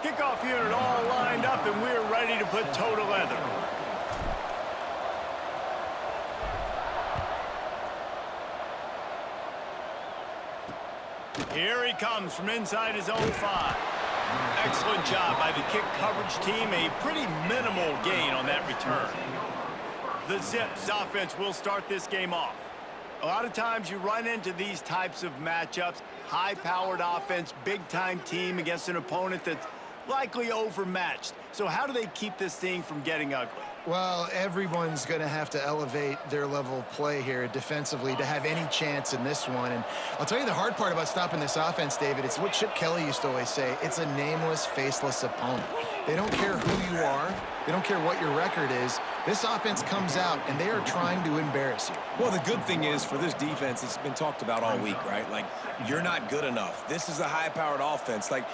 Kickoff unit all lined up, and we're ready to put toe to leather. Here he comes from inside his own 5. Excellent job by the kick coverage team. A pretty minimal gain on that return. The Zips offense will start this game off. A lot of times you run into these types of matchups, high-powered offense, big-time team against an opponent that's likely overmatched. So how do they keep this thing from getting ugly? Well, everyone's going to have to elevate their level of play here defensively to have any chance in this one. And I'll tell you the hard part about stopping this offense, David, it's what Chip Kelly used to always say. It's a nameless, faceless opponent. They don't care who you are. They don't care what your record is. This offense comes out, and they are trying to embarrass you. Well, the good thing is for this defense, it's been talked about all week, right? Like, you're not good enough. This is a high-powered offense. Like,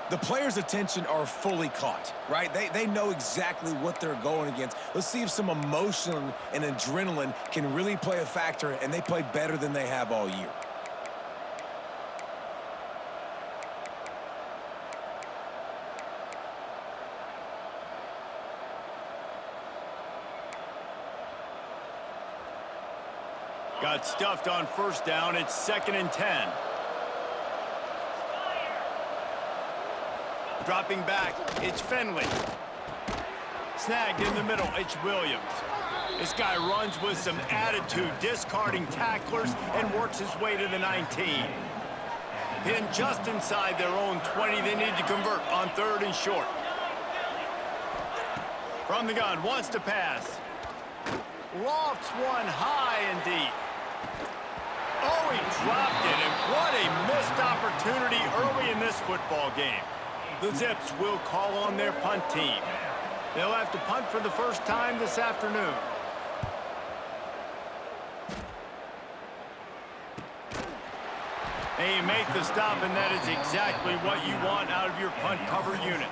the players' attention are fully caught, right? They know exactly what they're going against. Let's see if some emotion and adrenaline can really play a factor, and they play better than they have all year. Got stuffed on first down. It's 2nd and 10. Dropping back, it's Finley. Snagged in the middle, it's Williams. This guy runs with some attitude, discarding tacklers, and works his way to the 19. Pinned just inside their own 20. They need to convert on 3rd and short. From the gun, wants to pass. Lofts one high and deep. Oh, he dropped it, and what a missed opportunity early in this football game. The Zips will call on their punt team. They'll have to punt for the first time this afternoon. They make the stop, and that is exactly what you want out of your punt cover unit.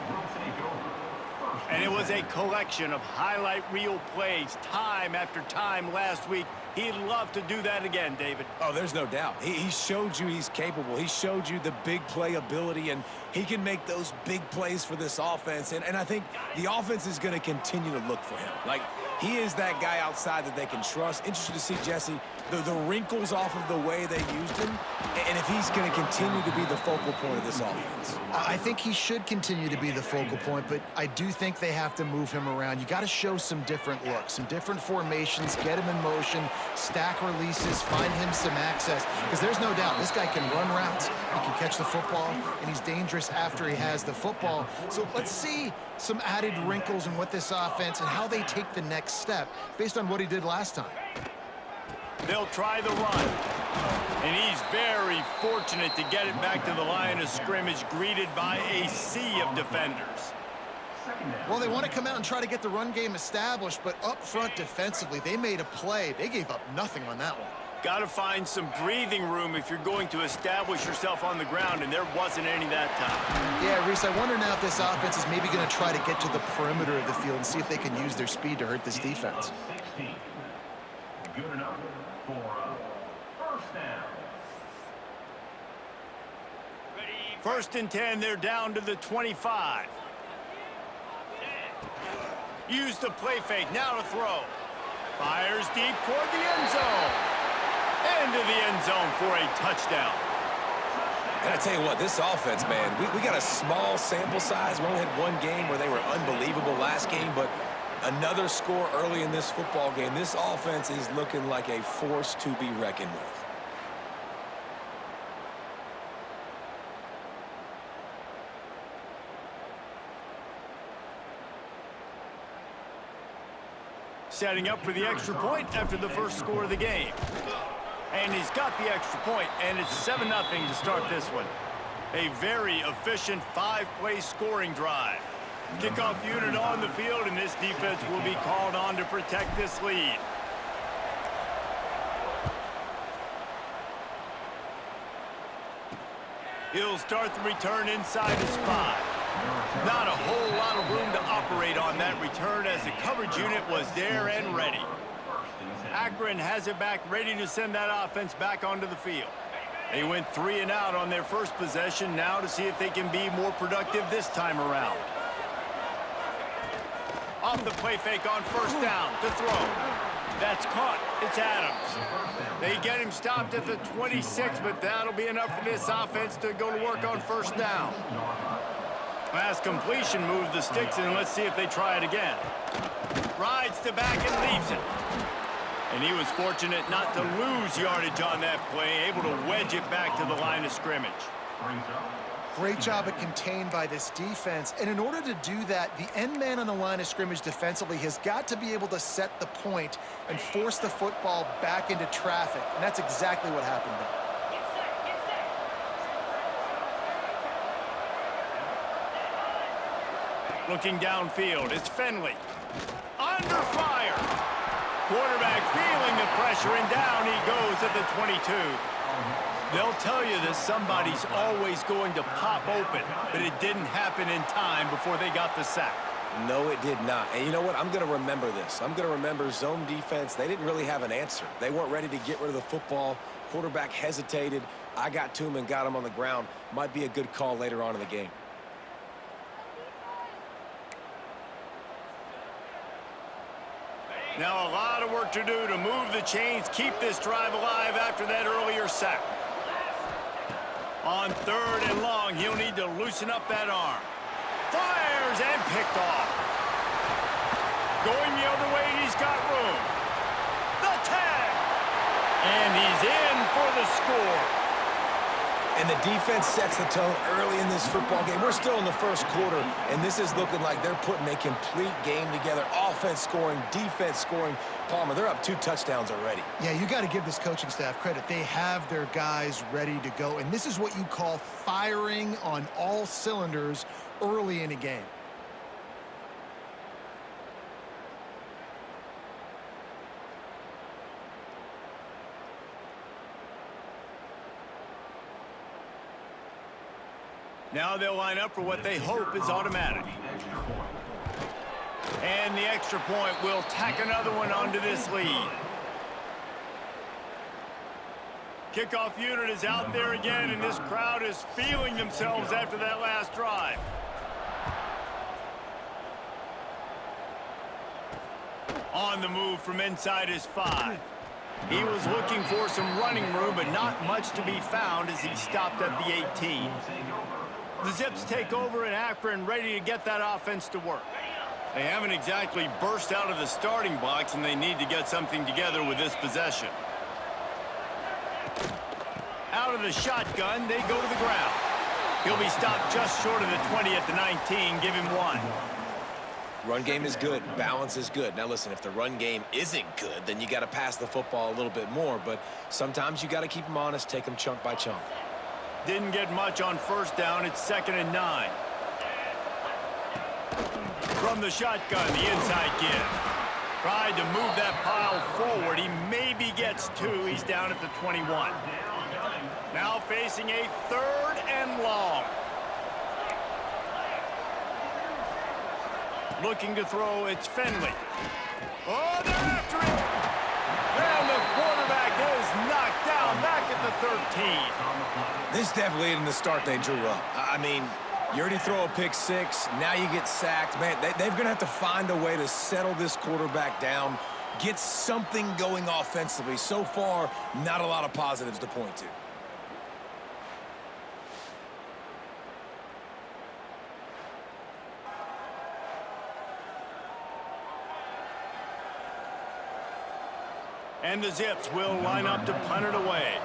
And it was a collection of highlight reel plays time after time last week. He'd love to do that again, David. Oh, there's no doubt. He showed you he's capable. He showed you the big play ability, and he can make those big plays for this offense. And I think the offense is going to continue to look for him. Like, he is that guy outside that they can trust. Interested to see, Jesse, the wrinkles off of the way they used him, and if he's going to continue to be the focal point of this offense. I think he should continue to be the focal point, but I do think they have to move him around. You got to show some different looks, some different formations, get him in motion, stack releases, find him some access, because there's no doubt this guy can run routes, he can catch the football, and he's dangerous after he has the football. So let's see some added wrinkles in what this offense and how they take the next step based on what he did last time. They'll try the run. And he's very fortunate to get it back to the line of scrimmage, greeted by a sea of defenders. Well, they want to come out and try to get the run game established, but up front defensively, they made a play. They gave up nothing on that one. Got to find some breathing room if you're going to establish yourself on the ground, and there wasn't any that time. Yeah, Reese, I wonder now if this offense is maybe going to try to get to the perimeter of the field and see if they can use their speed to hurt this defense. Good enough for first down. 1st and 10, they're down to the 25. Use the play fake, now to throw. Fires deep toward the end zone. Into the end zone for a touchdown. And I tell you what, this offense, man, we got a small sample size. We only had one game where they were unbelievable last game, but another score early in this football game. This offense is looking like a force to be reckoned with. Setting up for the extra point after the first score of the game. And he's got the extra point, and it's 7-0 to start this one. A very efficient 5-play scoring drive. Kickoff unit on the field, and this defense will be called on to protect this lead. He'll start the return inside his 5. Not a whole lot of room to operate on that return as the coverage unit was there and ready. Akron has it back, ready to send that offense back onto the field. They went 3 and out on their first possession, now to see if they can be more productive this time around. Off the play fake on first down to throw. That's caught. It's Adams. They get him stopped at the 26, but that'll be enough for this offense to go to work on first down. Pass completion moves the sticks, and let's see if they try it again. Rides the back and leaves it. And he was fortunate not to lose yardage on that play, able to wedge it back to the line of scrimmage. Great job at contained by this defense. And in order to do that, the end man on the line of scrimmage defensively has got to be able to set the point and force the football back into traffic. And that's exactly what happened there. Looking downfield, it's Finley. Under fire. Quarterback feeling the pressure, and down he goes at the 22. They'll tell you that somebody's always going to pop open, but it didn't happen in time before they got the sack. No, it did not. And you know what? I'm going to remember this. I'm going to remember zone defense. They didn't really have an answer. They weren't ready to get rid of the football. Quarterback hesitated. I got to him and got him on the ground. Might be a good call later on in the game. Now a lot of work to do to move the chains, keep this drive alive after that earlier sack. On 3rd and long, he'll need to loosen up that arm. Fires and picked off. Going the other way, and he's got room. The tag! And he's in for the score. And the defense sets the tone early in this football game. We're still in the first quarter, and this is looking like they're putting a complete game together. Offense scoring, defense scoring. Palmer, they're up 2 touchdowns already. Yeah, you got to give this coaching staff credit. They have their guys ready to go, and this is what you call firing on all cylinders early in a game. Now they'll line up for what they hope is automatic. And the extra point will tack another one onto this lead. Kickoff unit is out there again, and this crowd is feeling themselves after that last drive. On the move from inside his 5. He was looking for some running room, but not much to be found as he stopped at the 18. The Zips take over in Akron, ready to get that offense to work. They haven't exactly burst out of the starting blocks, and they need to get something together with this possession. Out of the shotgun, they go to the ground. He'll be stopped just short of the 20 at the 19. Give him 1. Run game is good. Balance is good. Now, listen, if the run game isn't good, then you got to pass the football a little bit more. But sometimes you got to keep them honest, take them chunk by chunk. Didn't get much on first down. It's 2nd and 9. From the shotgun, the inside give. Tried to move that pile forward. He maybe gets 2. He's down at the 21. Now facing a 3rd and long. Looking to throw, it's Finley. Oh, they're after him. And the quarterback is knocked down back at the 13. This definitely isn't the start they drew up. I mean, you already throw a pick 6, now you get sacked. Man, they're going to have to find a way to settle this quarterback down, get something going offensively. So far, not a lot of positives to point to. And the Zips will line up to punt it away.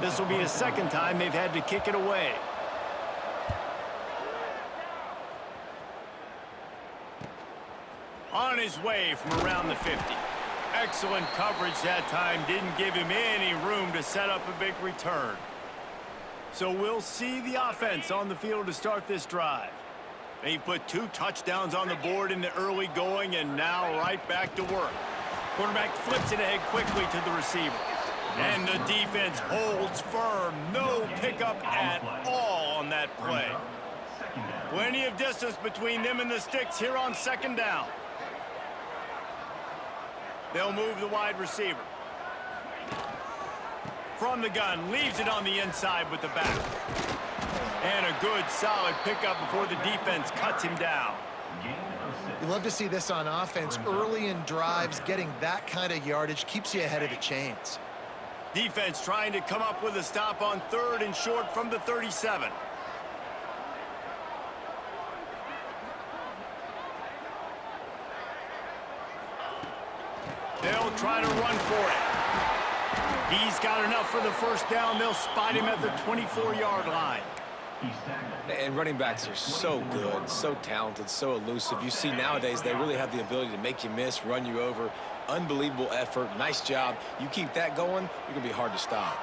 This will be the 2nd time they've had to kick it away. On his way from around the 50. Excellent coverage that time. Didn't give him any room to set up a big return. So we'll see the offense on the field to start this drive. They put 2 touchdowns on the board in the early going, and now right back to work. Quarterback flips it ahead quickly to the receiver. And the defense holds firm. No pickup at all on that play. Plenty of distance between them and the sticks here on 2nd down. They'll move the wide receiver. From the gun, leaves it on the inside with the back. And a good, solid pickup before the defense cuts him down. You love to see this on offense. Early in drives, getting that kind of yardage keeps you ahead of the chains. Defense trying to come up with a stop on 3rd and short from the 37. They'll try to run for it. He's got enough for the first down. They'll spot him at the 24-yard line. And running backs are so good, so talented, so elusive. You see nowadays they really have the ability to make you miss, run you over. Unbelievable effort. Nice job. You keep that going, you're going to be hard to stop.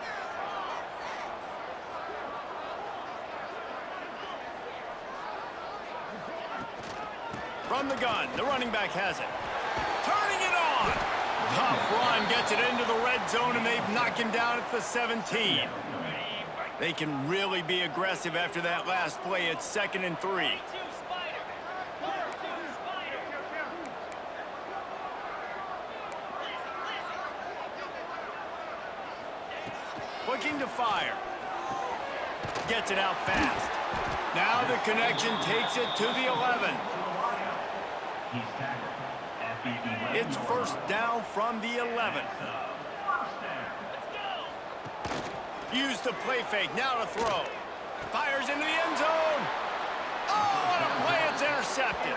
From the gun, the running back has it. Turning it on. Tough run, gets it into the red zone, and they've knocked him down at the 17. They can really be aggressive after that last play. It's 2nd and 3. Looking to fire. Gets it out fast. Now the connection takes it to the 11. It's first down from the 11. Use the play fake, now to throw. Fires into the end zone. Oh, what a play, it's intercepted.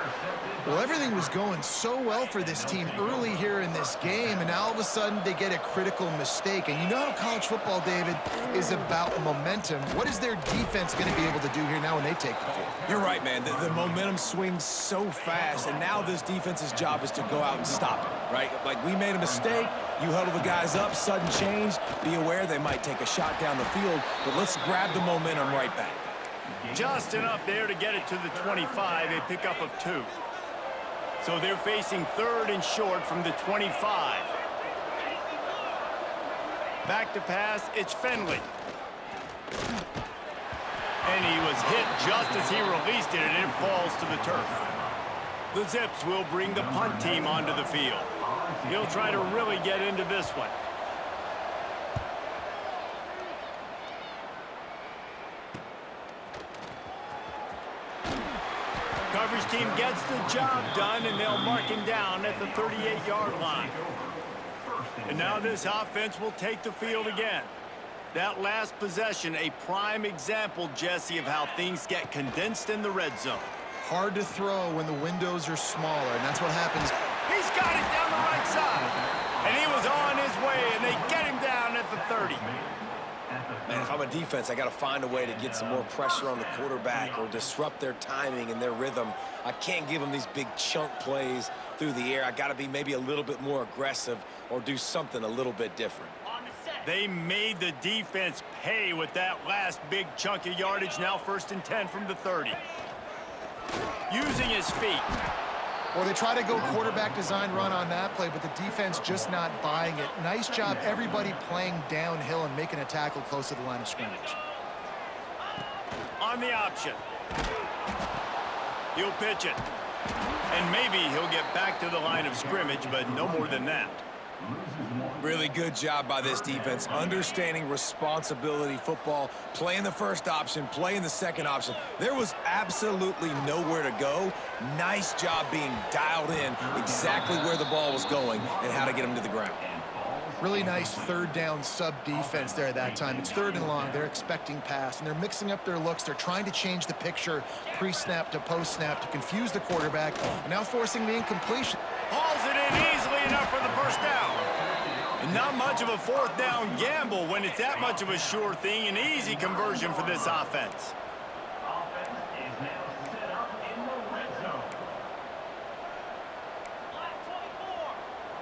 Well, everything was going so well for this team early here in this game, and now all of a sudden they get a critical mistake. And you know how college football, David, is about momentum. What is their defense going to be able to do here now when they take the field? You're right, man. The momentum swings so fast, and now this defense's job is to go out and stop it, right? Like, we made a mistake. You huddle the guys up, sudden change. Be aware they might take a shot down the field, but let's grab the momentum right back. Just enough there to get it to the 25, a pickup of 2. So they're facing 3rd and short from the 25. Back to pass, it's Finley. And he was hit just as he released it, and it falls to the turf. The Zips will bring the punt team onto the field. He'll try to really get into this one. Coverage team gets the job done, and they'll mark him down at the 38-yard line. And now this offense will take the field again. That last possession, a prime example, Jesse, of how things get condensed in the red zone. Hard to throw when the windows are smaller, and that's what happens. He's got it down the right side. And he was on his way, and they get him down at the 30. Man, if I'm a defense, I got to find a way to get some more pressure on the quarterback or disrupt their timing and their rhythm. I can't give them these big chunk plays through the air. I got to be maybe a little bit more aggressive or do something a little bit different. They made the defense pay with that last big chunk of yardage. Now 1st and 10 from the 30. Using his feet. Well, they try to go quarterback design run on that play, but the defense just not buying it. Nice job, everybody playing downhill and making a tackle close to the line of scrimmage. On the option. He'll pitch it. And maybe he'll get back to the line of scrimmage, but no more than that. Really good job by this defense, understanding responsibility football, playing the first option, playing the second option. There was absolutely nowhere to go. Nice job being dialed in exactly where the ball was going and how to get him to the ground. Really nice 3rd down sub defense there that time. It's 3rd and long. They're expecting pass, and they're mixing up their looks. They're trying to change the picture pre-snap to post-snap to confuse the quarterback, and now forcing the incompletion. Hauls it in easily enough for the first down. And not much of a 4th down gamble when it's that much of a sure thing. An easy conversion for this offense. Offense is now set up in the red zone.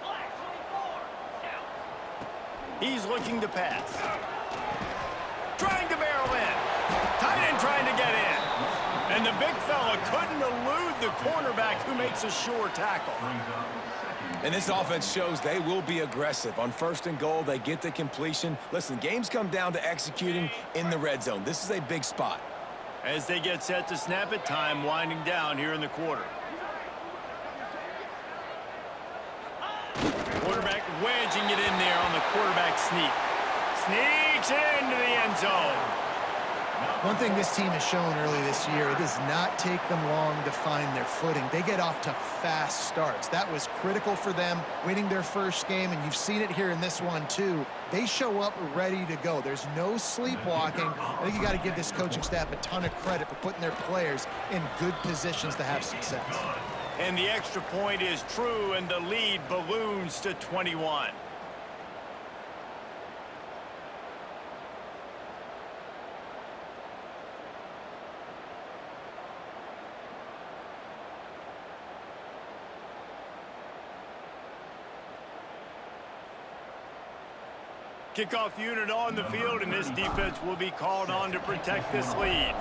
Black 24. He's looking to pass. Trying to barrel in. Tight end trying to get in. And the big fella couldn't elude the cornerback who makes a sure tackle. And this offense shows they will be aggressive. On 1st and goal, they get the completion. Listen, games come down to executing in the red zone. This is a big spot. As they get set to snap it, time winding down here in the quarter. Quarterback wedging it in there on the quarterback sneak. Sneak! Takes it into the end zone. One thing this team has shown early this year, it does not take them long to find their footing. They get off to fast starts. That was critical for them winning their first game, and you've seen it here in this one too. They show up ready to go. There's no sleepwalking. I think you got to give this coaching staff a ton of credit for putting their players in good positions to have success. And the extra point is true, and the lead balloons to 21. Kickoff unit on the field, and this defense will be called on to protect this lead.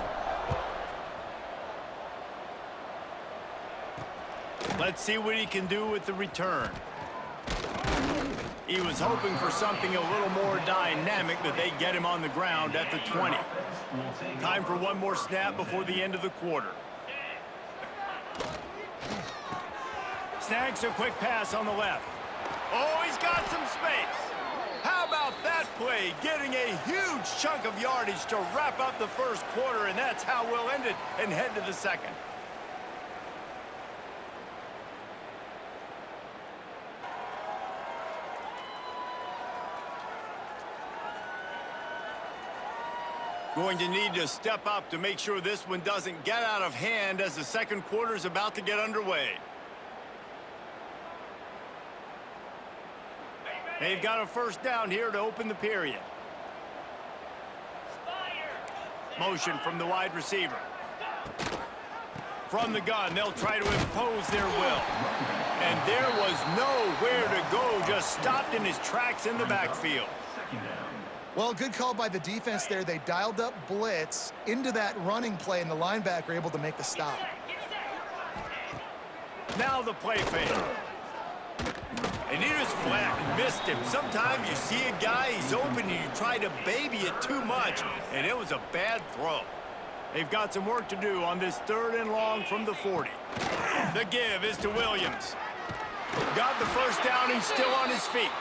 Let's see what he can do with the return. He was hoping for something a little more dynamic, but they get him on the ground at the 20. Time for one more snap before the end of the quarter. Snags a quick pass on the left. Oh, he's got some space. How about that play? Getting a huge chunk of yardage to wrap up the first quarter, and that's how we'll end it and head to the second. Going to need to step up to make sure this one doesn't get out of hand as the second quarter is about to get underway. They've got a first down here to open the period. Motion from the wide receiver. From the gun, they'll try to impose their will. And there was nowhere to go, just stopped in his tracks in the backfield. Well, good call by the defense there. They dialed up blitz into that running play, and the linebacker able to make the stop. Now the play fake. And he just flat missed him. Sometimes you see a guy, he's open, and you try to baby it too much, and it was a bad throw. They've got some work to do on this 3rd and long from the 40. The give is to Williams. Got the first down, he's still on his feet.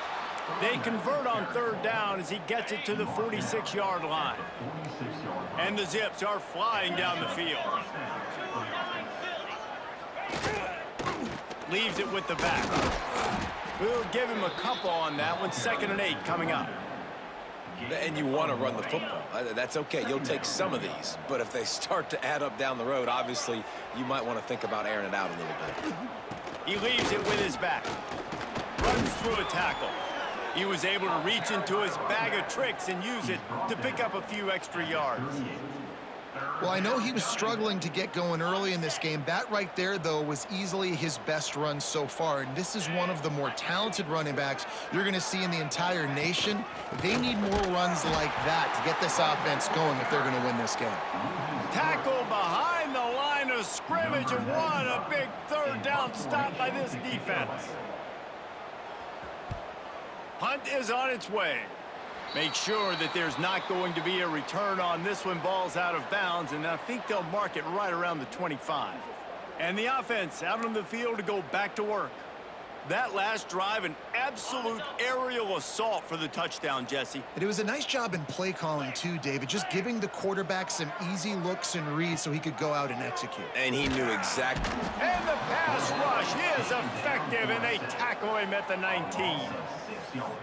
They convert on 3rd down as he gets it to the 46-yard line. And the Zips are flying down the field. Leaves it with the back. We'll give him a couple on that one. 2nd and 8 coming up. And you want to run the football. That's okay. You'll take some of these. But if they start to add up down the road, obviously, you might want to think about airing it out a little bit. He leaves it with his back. Runs through a tackle. He was able to reach into his bag of tricks and use it to pick up a few extra yards. Well, I know he was struggling to get going early in this game. That right there, though, was easily his best run so far. And this is one of the more talented running backs you're going to see in the entire nation. They need more runs like that to get this offense going if they're going to win this game. Tackle behind the line of scrimmage, and what a big 3rd down stop by this defense. Punt is on its way. Make sure that there's not going to be a return on this one. Ball's out of bounds, and I think they'll mark it right around the 25. And the offense out on the field to go back to work. That last drive, an absolute aerial assault for the touchdown, Jesse. It was a nice job in play calling, too, David, just giving the quarterback some easy looks and reads so he could go out and execute. And he knew exactly. And the pass rush is effective, and they tackle him at the 19.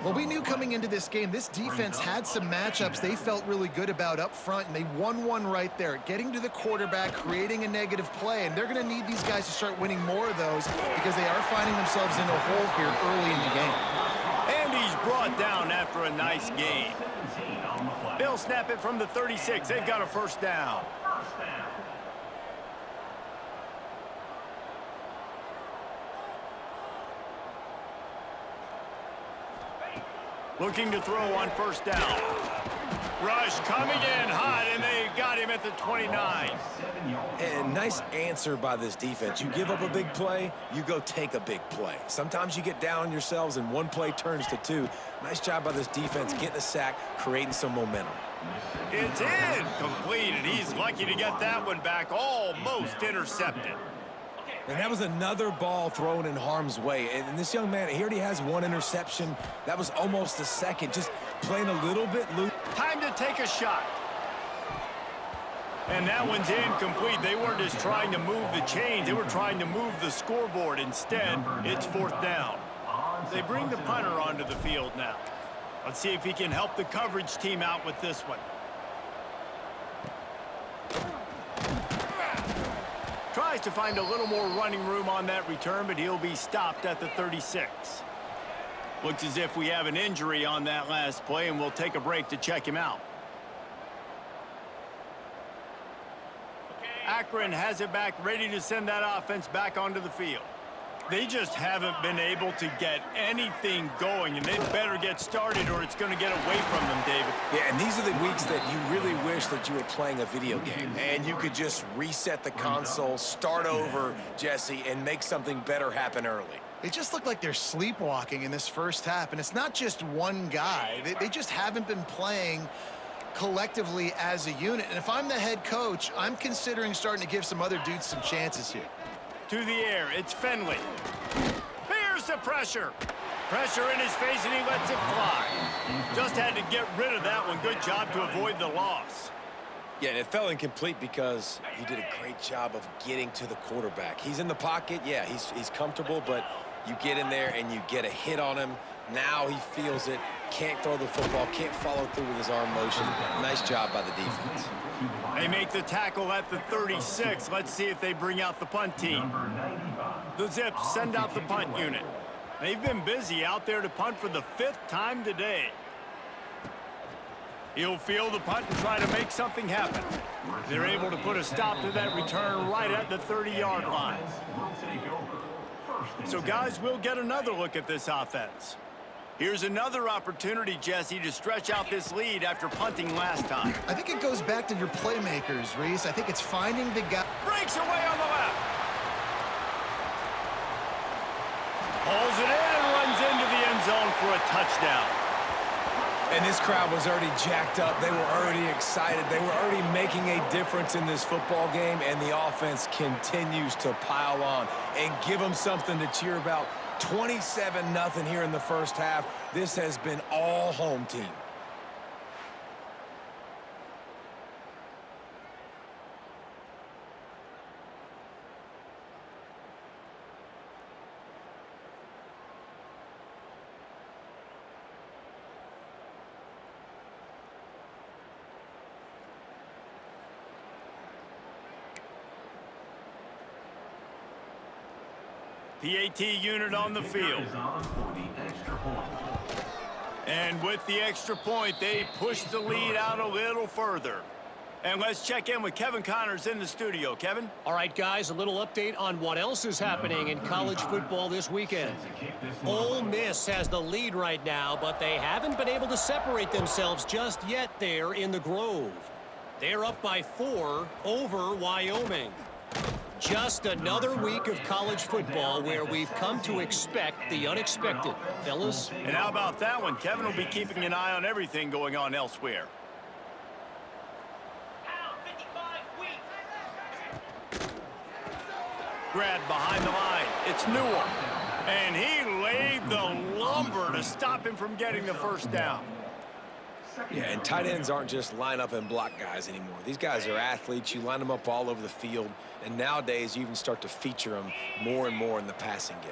Well, we knew coming into this game, this defense had some matchups they felt really good about up front, and they won one right there, getting to the quarterback, creating a negative play, and they're going to need these guys to start winning more of those because they are finding themselves in a hole here early in the game. And he's brought down after a nice gain. They'll snap it from the 36. They've got a first down. Looking to throw on first down. Rush coming in hot, and they got him at the 29. And nice answer by this defense. You give up a big play, you go take a big play. Sometimes you get down on yourselves and one play turns to 2. Nice job by this defense getting a sack, creating some momentum. It's incomplete, and he's lucky to get that one back, almost intercepted. And that was another ball thrown in harm's way. And this young man, he already has one interception. That was almost a second, just playing a little bit loose. Time to take a shot. And that one's incomplete. They weren't just trying to move the chains. They were trying to move the scoreboard. Instead, it's fourth down. They bring the punter onto the field now. Let's see if he can help the coverage team out with this one. Tries to find a little more running room on that return, but he'll be stopped at the 36. Looks as if we have an injury on that last play, and we'll take a break to check him out. Akron has it back, ready to send that offense back onto the field. They just haven't been able to get anything going, and they better get started or it's going to get away from them, David. Yeah, and these are the weeks that you really wish that you were playing a video game and you could just reset the console, start over, Jesse, and make something better happen early. They just look like they're sleepwalking in this first half, and it's not just one guy. They just haven't been playing collectively as a unit. And if I'm the head coach, I'm considering starting to give some other dudes some chances here. To the air, it's Finley. Here's the pressure. Pressure in his face, and he lets it fly. Just had to get rid of that one. Good job to avoid the loss. Yeah, and it fell incomplete because he did a great job of getting to the quarterback. He's in the pocket. Yeah, he's comfortable, but you get in there and you get a hit on him. Now he feels it, can't throw the football, can't follow through with his arm motion. Nice job by the defense. They make the tackle at the 36. Let's see if they bring out the punt team. The Zips send out the punt unit. They've been busy out there to punt for the 5th time today. He'll field the punt and try to make something happen. They're able to put a stop to that return right at the 30-yard line. So, guys, we'll get another look at this offense. Here's another opportunity, Jesse, to stretch out this lead after punting last time. I think it goes back to your playmakers, Reese. I think it's finding the guy. Breaks away on the left. Pulls it in and runs into the end zone for a touchdown. And this crowd was already jacked up. They were already excited. They were already making a difference in this football game, and the offense continues to pile on and give them something to cheer about. 27-0 here in the first half. This has been all home team. PAT unit on the field. And with the extra point, they push the lead out a little further. And let's check in with Kevin Connors in the studio. Kevin? All right, guys, a little update on what else is happening in college football this weekend. Ole Miss has the lead right now, but they haven't been able to separate themselves just yet there in the Grove. They're up by 4 over Wyoming. Just another week of college football where we've come to expect the unexpected. Fellas? And how about that one? Kevin will be keeping an eye on everything going on elsewhere. Grab behind the line. It's Newell. And he laid the lumber to stop him from getting the first down. Yeah, and tight ends aren't just line up and block guys anymore. These guys are athletes. You line them up all over the field. And nowadays, you even start to feature them more and more in the passing game.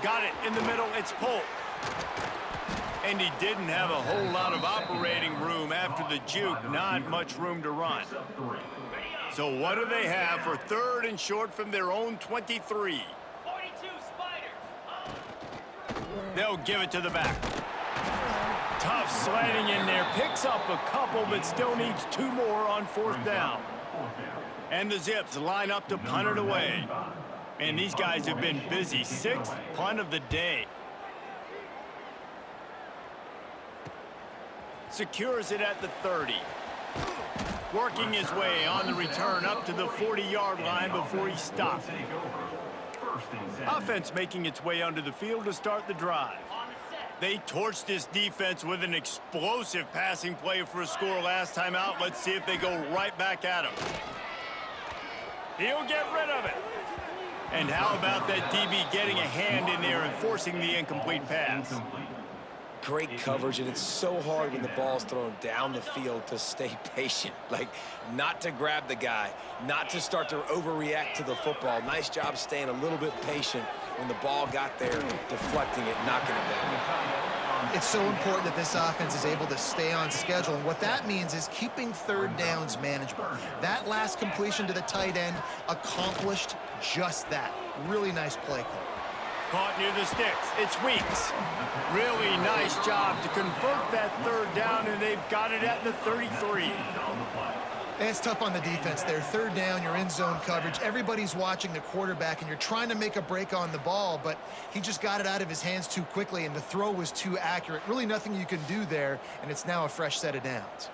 Got it in the middle. It's Polk. And he didn't have a whole lot of operating room after the juke. Not much room to run. So what do they have for 3rd and short from their own 23? They'll give it to the back. Tough sliding in there. Picks up a couple, but still needs 2 more on 4th down. And the Zips line up to punt it away. And these guys have been busy. 6th punt of the day. Secures it at the 30. Working his way on the return up to the 40-yard line before he stopped. Offense making its way onto the field to start the drive. They torched this defense with an explosive passing play for a score last time out. Let's see if they go right back at him. He'll get rid of it. And how about that DB getting a hand in there and forcing the incomplete pass? Great coverage, and it's so hard when the ball's thrown down the field to stay patient. Like, not to grab the guy, not to start to overreact to the football. Nice job staying a little bit patient when the ball got there, deflecting it, knocking it down. It's so important that this offense is able to stay on schedule. And what that means is keeping third downs manageable. That last completion to the tight end accomplished just that. Really nice play call. Caught near the sticks. It's Weeks. Really nice job to convert that third down, and they've got it at the 33. And it's tough on the defense there. Third down, you're in zone coverage. Everybody's watching the quarterback, and you're trying to make a break on the ball, but he just got it out of his hands too quickly, and the throw was too accurate. Really nothing you can do there, and it's now a fresh set of downs.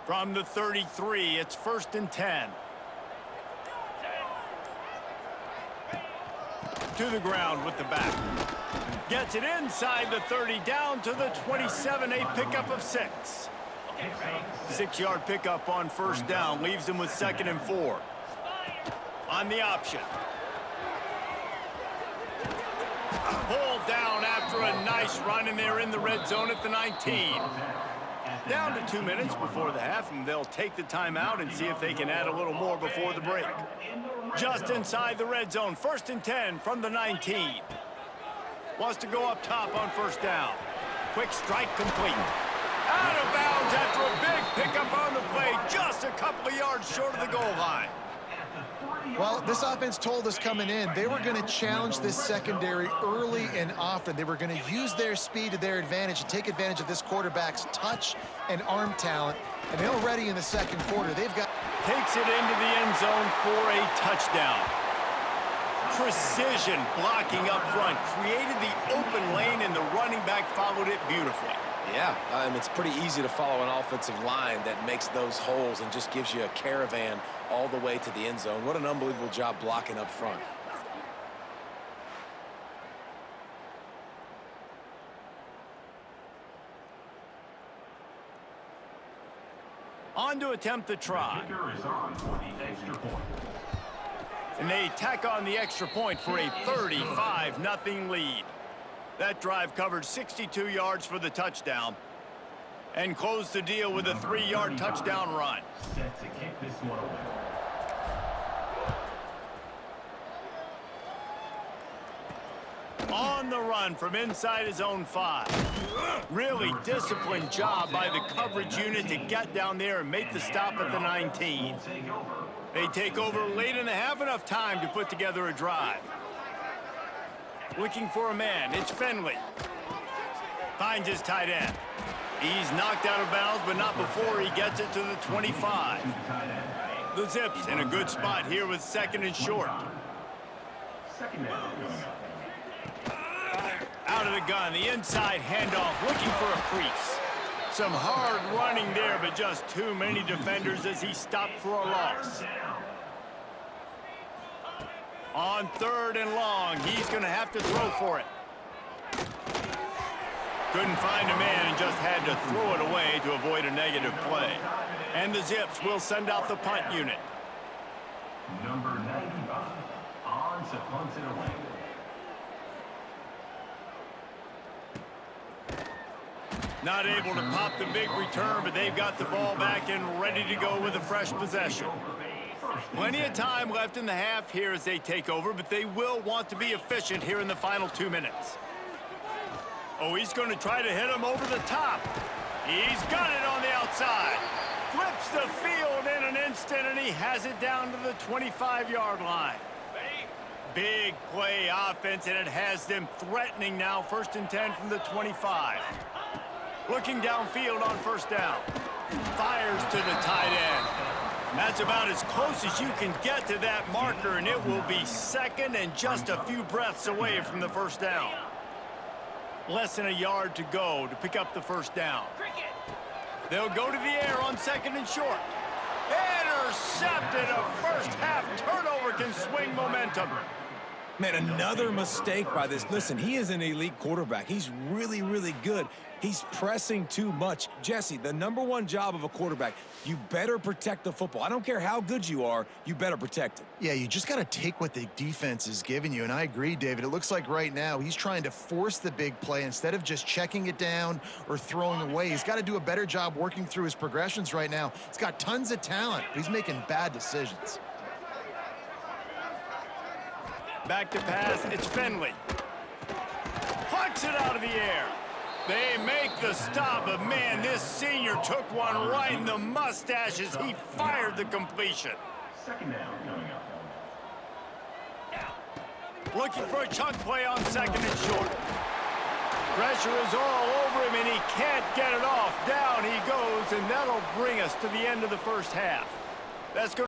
From the 33, it's 1st and 10. To the ground with the back. Gets it inside the 30, down to the 27, a pickup of 6. 6-yard pickup on 1st down, leaves him with 2nd and 4. On the option. Pulled down after a nice run, and they're in the red zone at the 19. Down to 2 minutes before the half, and they'll take the timeout and see if they can add a little more before the break. Just inside the red zone, 1st and 10 from the 19. Wants to go up top on 1st down. Quick strike complete. Out of bounds after a big pickup on the play, just a couple of yards short of the goal line. Well, this offense told us coming in they were going to challenge this secondary early and often. They were going to use their speed to their advantage and take advantage of this quarterback's touch and arm talent. And already in the second quarter, they've got... Takes it into the end zone for a touchdown. Precision blocking up front, created the open lane, and the running back followed it beautifully. Yeah, it's pretty easy to follow an offensive line that makes those holes and just gives you a caravan all the way to the end zone. What an unbelievable job blocking up front. On to attempt the try. And they tack on the extra point for a 35-0 lead. That drive covered 62 yards for the touchdown and closed the deal with a 3-yard touchdown run. Set to kick this one away. On the run from inside his own 5. Really disciplined job by the coverage unit to get down there and make the stop at the 19. They take over late in the half, enough time to put together a drive. Looking for a man, it's Finley. Finds his tight end. He's knocked out of bounds, but not before he gets it to the 25. The Zips in a good spot here with 2nd and short. Out of the gun, the inside handoff, looking for a crease. Some hard running there, but just too many defenders as he stopped for a loss. On 3rd and long, he's going to have to throw for it. Couldn't find a man and just had to throw it away to avoid a negative play. And the Zips will send out the punt unit. Number 95, on to punt it away. Not able to pop the big return, but they've got the ball back and ready to go with a fresh possession. Plenty of time left in the half here as they take over, but they will want to be efficient here in the final 2 minutes. Oh, he's going to try to hit him over the top. He's got it on the outside. Flips the field in an instant, and he has it down to the 25-yard line. Big play offense, and it has them threatening now. 1st and 10 from the 25. Looking downfield on 1st down. Fires to the tight end. That's about as close as you can get to that marker, and it will be 2nd and just a few breaths away from the 1st down. Less than a yard to go to pick up the 1st down. They'll go to the air on 2nd and short. Intercepted. A first-half turnover can swing momentum. Man, another mistake by this. Listen, he is an elite quarterback. He's really, really good. He's pressing too much. Jesse, the #1 job of a quarterback, you better protect the football. I don't care how good you are, you better protect it. Yeah, you just got to take what the defense is giving you, and I agree, David. It looks like right now he's trying to force the big play instead of just checking it down or throwing away. He's got to do a better job working through his progressions right now. He's got tons of talent, but he's making bad decisions. Back to pass, it's Finley. Plucks it out of the air. They make the stop, but man, this senior took one right in the mustache as he fired the completion. 2nd down coming up. Looking for a chunk play on 2nd and short. Pressure is all over him, and he can't get it off. Down he goes, and that'll bring us to the end of the first half. That's good.